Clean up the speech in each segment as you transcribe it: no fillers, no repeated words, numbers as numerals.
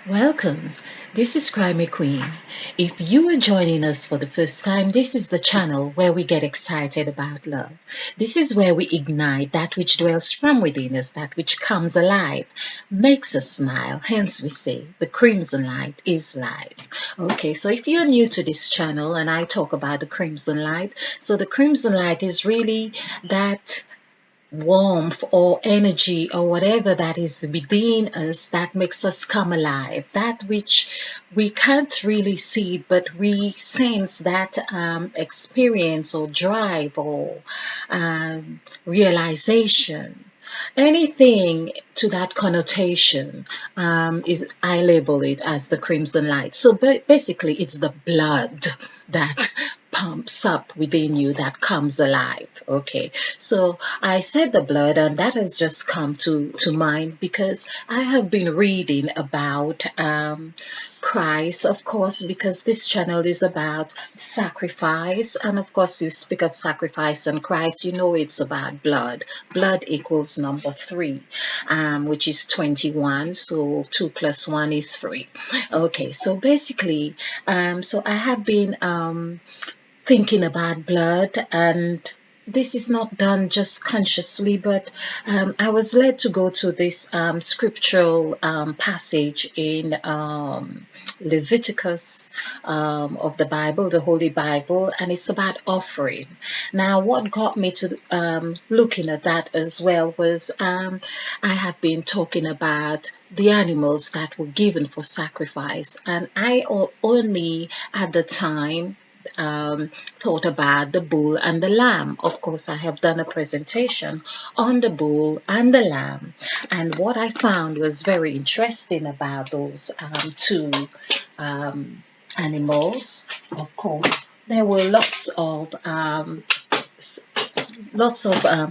Welcome. This is Crimey Queen. If you are joining us for the first time, this is the channel where we get excited about love. This is where we ignite that which dwells from within us, that which comes alive, makes us smile. Hence we say the crimson light is life. Okay, so if you're new to this channel and I talk about the crimson light, so the crimson light is really that warmth or energy or whatever that is within us that makes us come alive, that which we can't really see but we sense that experience or drive or realization, anything to that connotation, is I label it as the crimson light. So basically it's the blood that pumps up within you, that comes alive. Okay, so I said the blood, and that has just come to mind because I have been reading about Christ, of course, because this channel is about sacrifice, and of course you speak of sacrifice and Christ, you know it's about blood. Blood equals number 3, which is 21, so 2 plus 1 is 3. Okay, so basically, so I have been thinking about blood, and this is not done just consciously, but I was led to go to this scriptural passage in Leviticus of the Bible, the Holy Bible, and it's about offering. Now, what got me to looking at that as well was I have been talking about the animals that were given for sacrifice, and I only at the time thought about the bull and the lamb. Of course, I have done a presentation on the bull and the lamb, and what I found was very interesting about those two animals. Of course, there were lots of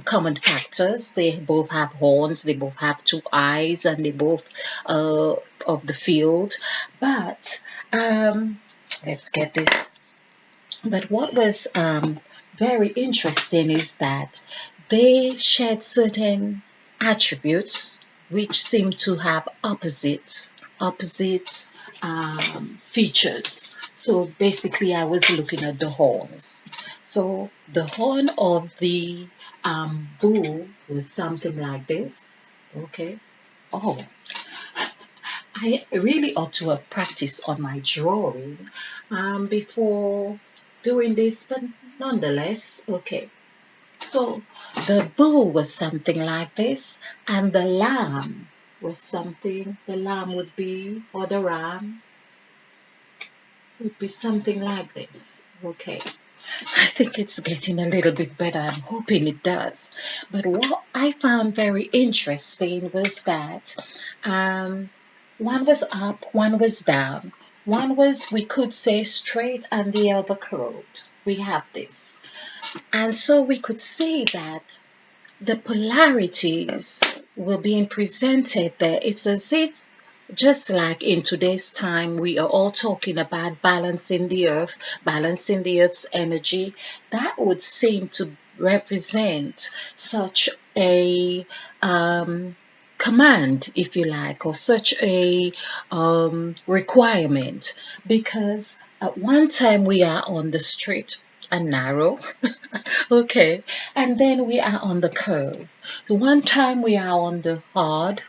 common factors. They both have horns, they both have 2 eyes, and they both of the field. But let's get this. But what was very interesting is that they shared certain attributes which seem to have opposite features. So basically, I was looking at the horns. So the horn of the bull was something like this. Okay. Oh, I really ought to have practiced on my drawing before doing this, but nonetheless, okay. So the bull was something like this, and the lamb was something, the lamb would be, or the ram would be something like this. Okay. I think it's getting a little bit better. I'm hoping it does. But what I found very interesting was that one was up, one was down. One was, we could say, straight and the other curved. We have this. And so we could say that the polarities were being presented there. It's as if, just like in today's time, we are all talking about balancing the earth, balancing the earth's energy. That would seem to represent such a command, if you like, or such a requirement, because at one time we are on the straight and narrow, okay, and then we are on the curve. The one time we are on the hard,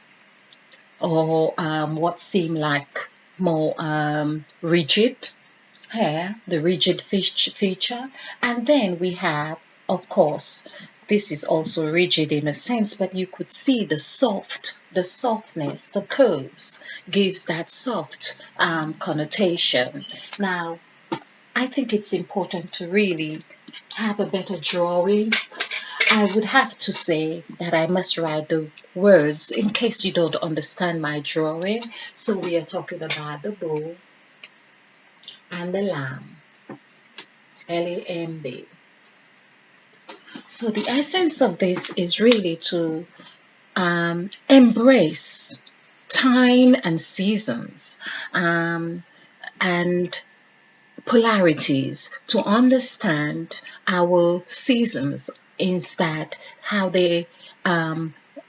or what seem like more rigid hair, the rigid feature, and then we have, of course, this is also rigid in a sense, but you could see the softness, the curves gives that soft connotation. Now, I think it's important to really have a better drawing. I would have to say that I must write the words in case you don't understand my drawing. So we are talking about the bull and the lamb, LAMB. So the essence of this is really to embrace time and seasons, and polarities, to understand our seasons, is that how they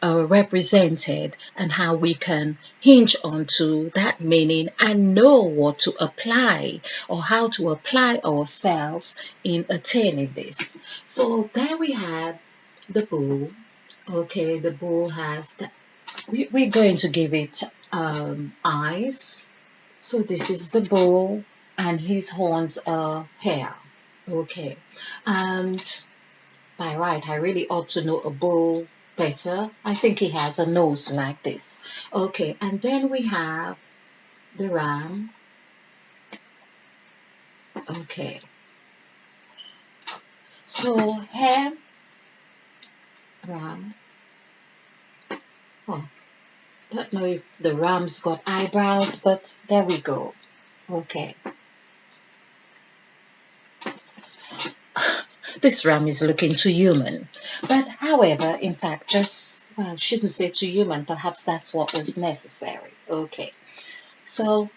represented, and how we can hinge onto that meaning and know what to apply or how to apply ourselves in attaining this. So there we have the bull. Okay, the bull has we're going to give it eyes. So this is the bull, and his horns are hair. Okay, and by right, I really ought to know a bull better. I think he has a nose like this. Okay, and then we have the ram. Okay, so hair, ram. Oh, don't know if the ram's got eyebrows, but there we go. Okay. This ram is looking too human. But however, in fact, well, shouldn't say too human, perhaps that's what was necessary. Okay. So,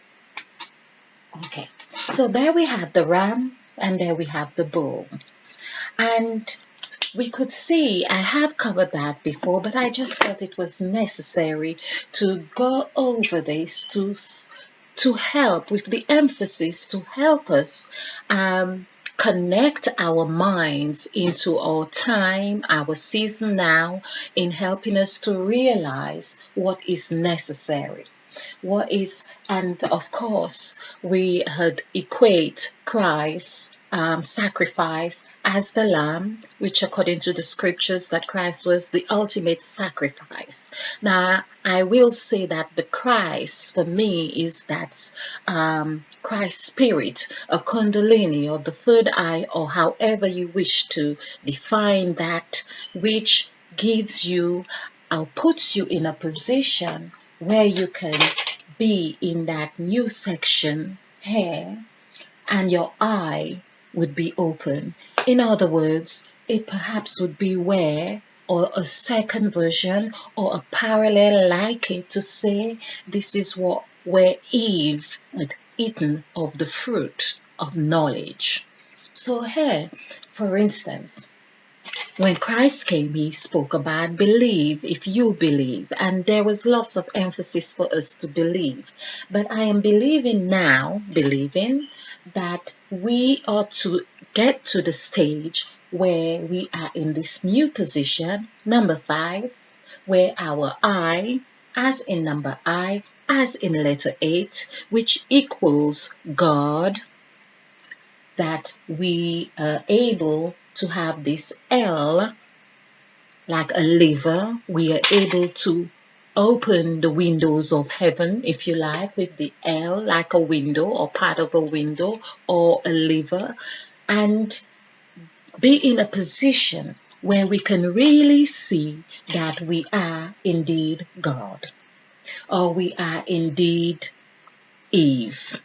okay. So there we have the ram, and there we have the bull. And we could see, I have covered that before, but I just felt it was necessary to go over this to help with the emphasis to help us connect our minds into our time, our season now, in helping us to realize what is necessary. What is, and of course, we had equate Christ sacrifice as the lamb, which according to the scriptures that Christ was the ultimate sacrifice. Now, I will say that the Christ for me is that Christ's spirit, a kundalini or the third eye, or however you wish to define that, which gives you or puts you in a position where you can be in that new section here, and your eye would be open. In other words, it perhaps would be where, or a second version, or a parallel like it to say, this is where Eve had eaten of the fruit of knowledge. So here, for instance, when Christ came, he spoke about believe if you believe, and there was lots of emphasis for us to believe. But I am believing that we ought to get to the stage where we are in this new position, number 5, where our I, as in number I, as in letter 8, which equals God, that we are able to have this L like a lever. We are able to open the windows of heaven, if you like, with the L like a window or part of a window or a lever, and be in a position where we can really see that we are indeed God, or we are indeed Eve.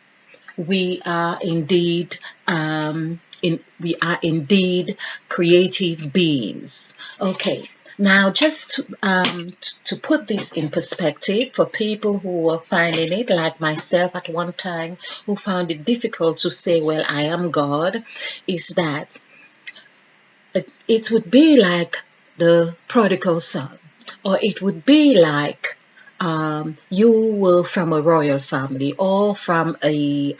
We are indeed creative beings. Okay, now just to put this in perspective for people who are finding it, like myself at one time, who found it difficult to say, well, I am God, is that it would be like the prodigal son, or it would be like you were from a royal family or from a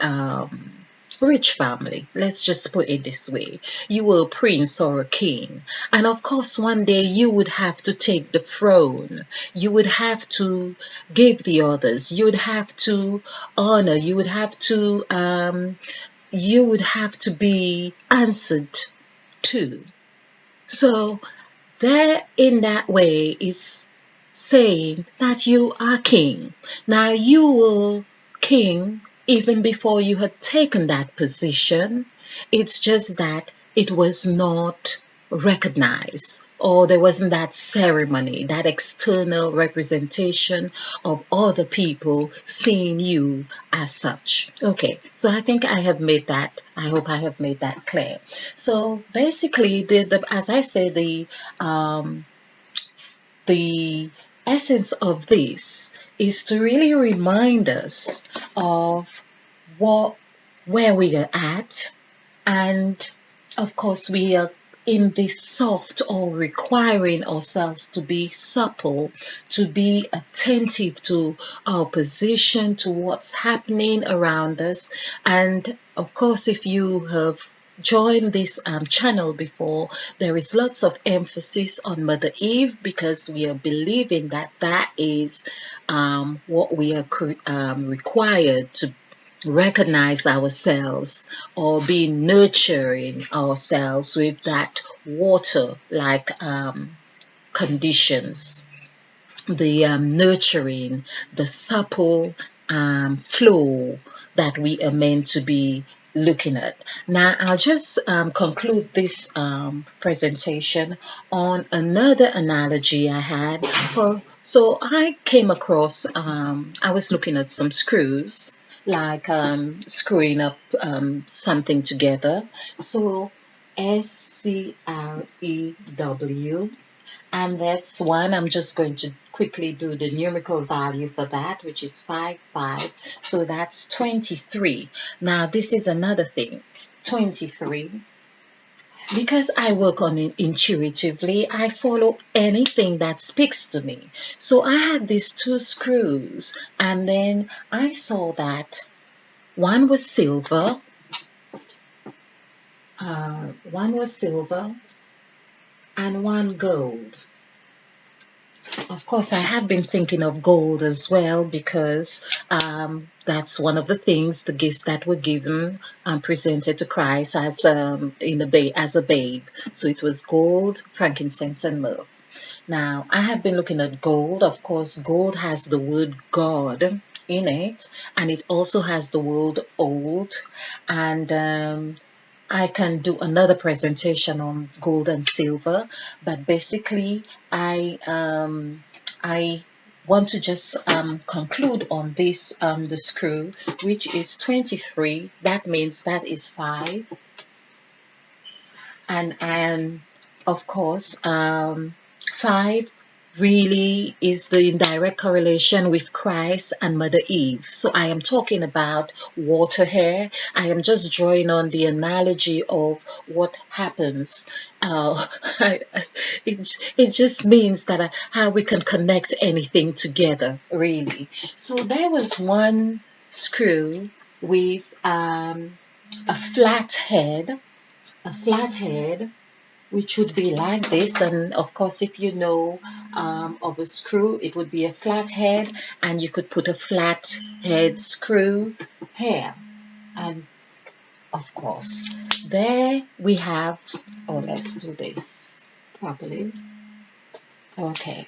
rich family. Let's just put it this way. You were a prince or a king. And of course, one day you would have to take the throne. You would have to give the others. You would have to honor. You would have to be answered to. So there in that way is saying that you are king. Now you were king even before you had taken that position. It's just that it was not recognized, or there wasn't that ceremony, that external representation of other people seeing you as such. Okay, so I think I hope I have made that clear. So basically, as I say, the essence of this is to really remind us of where we are at, and of course we are in this soft, or requiring ourselves to be supple, to be attentive to our position, to what's happening around us. And of course, if you have joined this channel before, there is lots of emphasis on Mother Eve, because we are believing that that is what we are required to recognize ourselves, or be nurturing ourselves with that water like conditions, the nurturing, the supple flow that we are meant to be looking at. Now, I'll just conclude this presentation on another analogy I had. So I came across, I was looking at some screws, like screwing up something together. So SCREW, and that's one. I'm just going to quickly do the numerical value for that, which is 5. So that's 23. Now, this is another thing. 23. Because I work on it intuitively, I follow anything that speaks to me. So I had these two screws, and then I saw that one was silver, and one gold. Of course, I have been thinking of gold as well, because that's one of the things, the gifts that were given and presented to Christ as as a babe. So it was gold, frankincense, and myrrh. Now, I have been looking at gold. Of course, gold has the word God in it, and it also has the word old. And I can do another presentation on gold and silver, but basically, I want to just conclude on this the screw, which is 23. That means that is 5, and of course 5 really is the indirect correlation with Christ and Mother Eve. So I am talking about water here. I am just drawing on the analogy of what happens. It just means that how we can connect anything together, really. So there was one screw with a flat head, which would be like this. And of course, if you know of a screw, it would be a flat head, and you could put a flat head screw here. And of course, there we have, oh, let's do this properly. Okay,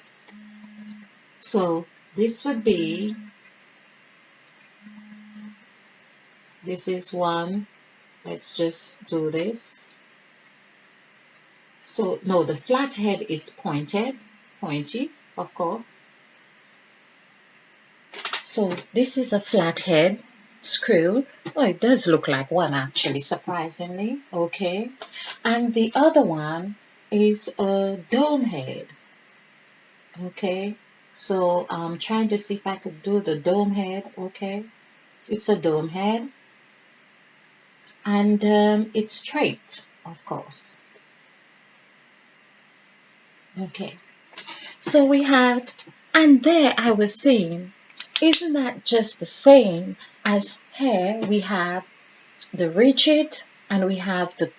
so this would be, this is one. Let's just do this. So, no, the flat head is pointy, of course. So, this is a flat head screw. Oh, it does look like one, actually, surprisingly. Okay. And the other one is a dome head. Okay. So, I'm trying to see if I could do the dome head. Okay. It's a dome head. And it's straight, of course. Okay, so we had, and there I was saying, isn't that just the same as here we have the rigid and we have the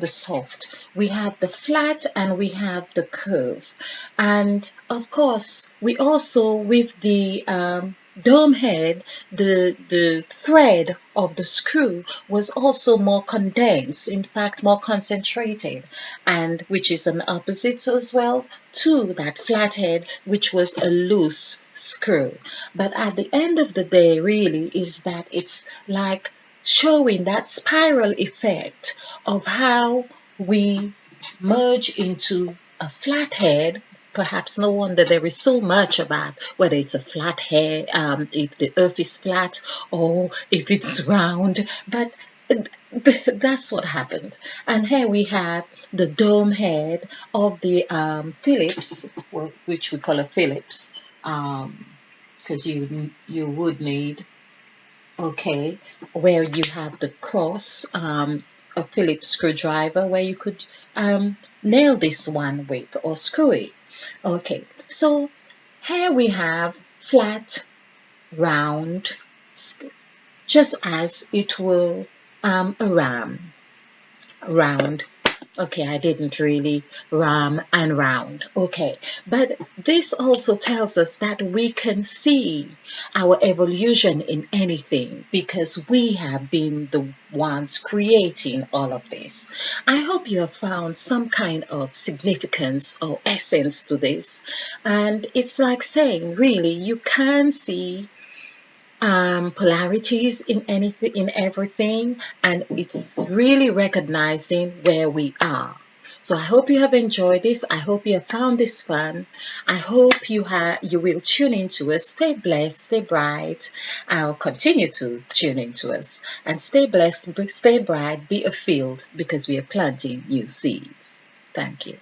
soft. We have the flat and we have the curve. And of course, we also, with the dome head, the thread of the screw was also more condensed, in fact more concentrated, and which is an opposite as well to that flat head, which was a loose screw. But at the end of the day, really, is that it's like showing that spiral effect of how we merge into a flat head. Perhaps no wonder there is so much about whether it's a flat head, if the earth is flat or if it's round, but that's what happened. And here we have the dome head of the Phillips, which we call a Phillips, because you would need, okay, where you have the cross a Phillips screwdriver where you could nail this one with or screw it. Okay, so here we have flat, round, just as it will a ram, round. Okay, I didn't really ram and round. Okay, but this also tells us that we can see our evolution in anything because we have been the ones creating all of this. I hope you have found some kind of significance or essence to this. And it's like saying, really, you can see polarities in anything, in everything, and it's really recognizing where we are. So I hope you have enjoyed this. I hope you have found this fun. I hope you will tune into us. Stay blessed, stay bright. I'll continue to tune into us and stay blessed, stay bright, be a field because we are planting new seeds. Thank you.